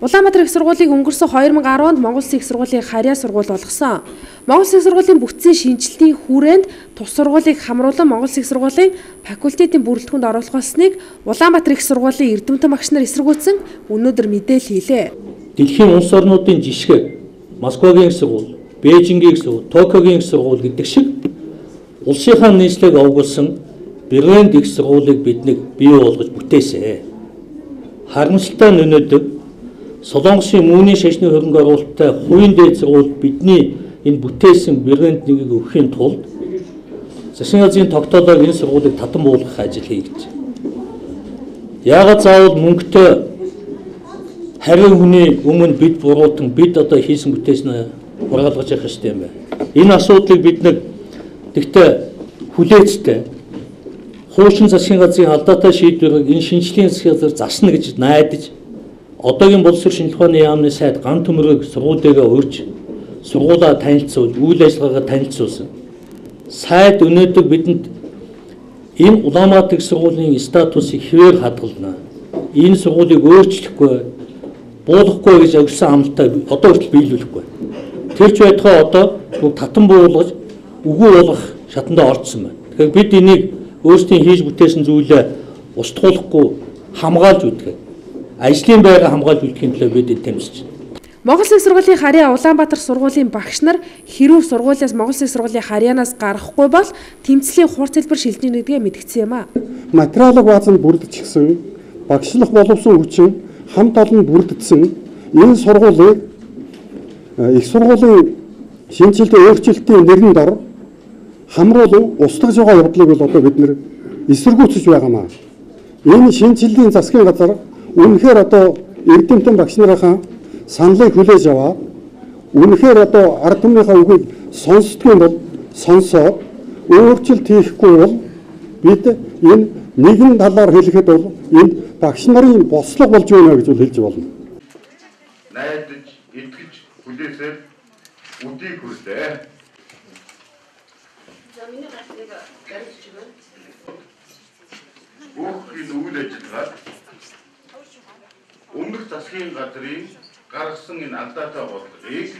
Улаанбаатар их сургуулийг өнгөрсөн 2010 онд Монгол Улсын их сургуулийн харьяа сургууль болгосон. Монгол Улсын их сургуулийн бүтцийн шинжилтийн хүрээнд тус сургуулийг хамруулан Монгол Улсын их сургуулийн факультетийн бүрэлдэхүүнд оруулах болсныг Улаанбаатар их сургуулийн эрдэмтэн багш нар эсэргүүцэн өнөөдөр мэдээлэл хийлээ. Дэлхийн улс орнуудын жишг Москвагийн их сургууль, Бээжингийн их сургууль, Токиогийн их сургууль гэдэг шиг улсынхаа нийслэлийг овгуулсан брэнд их сургуулийг бидний бий болгож бүтээсэн. Харамсалтай нь өнөөдөр Солонгосын мөнгөний шашны хөрөнгө оруулалттай хувийн дээд сургууль бидний энэ бүтээсэн брэнд нэгийг өгөхийн тулд засгийн газрын тогтоолоор энэ сургуулийг татан буулгах ажил хийгдэж. Яагаад заавал мөнгөтэй харин хүний өмнө бид буруутан бид одоо хийсэн бүтээснээ хуралгаж явах хэрэгтэй юм байна. Энэ асуудлыг бид нэг тэгтээ хүлээцтэй хуучин засгийн газрын алдаатай шийдвэрийг энэ шинжлэлийн засгийн газар засна гэж найдаж одоогийн боловсрол шинжилгээ ухааны яамны сайд ган төмөрөг сургуулигаа урьж сургуулаа танилцуулж үйл ажиллагаагаа танилцуулсан. Сайд өнөөдөр бидэнд энэ Улаанбаатар их сургуулийн статусыг хэвээр хадгална. Энэ сургуулийг өөрчлөхгүй, буулгахгүй гэж өгсөн амлалтаа одоо хүртэл биелүүлэхгүй. Тэр ч байтугай одоо татан буулгаж үгүй болгох шатандаа орцсон байна. Тэгэхээр бид энийг өөрсдийн хийж бүтээсэн зүйлээ устгуулахгүй хамгаалж үтгэх. Ажлын байраа хамгаалж үлдэхийн төлөө бид тэмцэж байна. Монгол Улсын их сургуулийн харьяа Улаанбаатар сургуулийн багш нар хэрүүн сургуулиас Монгол Улсын их сургуулийн харьяанаас гарахгүй бол тэмцлийн хурц хэлбэр шилжиж нэгдгээ мэдгдсэн юм а. Материалыг баазанд бүрдчихсэн, багшлах боловсон хүчин хамт олон бүрдсэн энэ сургуулийг их сургуулийн шинжилгээ өөрчлөлтийн нэрэнд ор хамруулан устгаж байгаа явдлыг бол одоо бид нэр эсэргүүцэж байгаамаа. Энэ шинжилгээний засгийн газар үнэхээр одоо эрдэмтэн багш нарынхаа саналыг хүлээж аваад үнэхээр одоо ард түмнийхээ үгийг сонсдгүй бол сонсоод өөрчлөлт хийхгүй бол бид энэ нэгэн талаар хэлэхэд бол энэ багш нарын бослого болж байна гэж хэлж болно. Найдаж, итгэж, хүлээсээр үдийг хүрлээ. За миний гацыг гаргаж байна. Бүх энэ үйл ажиллагаа өмнөх засгийн газрын гаргасан энэ алдаатай бодлогыг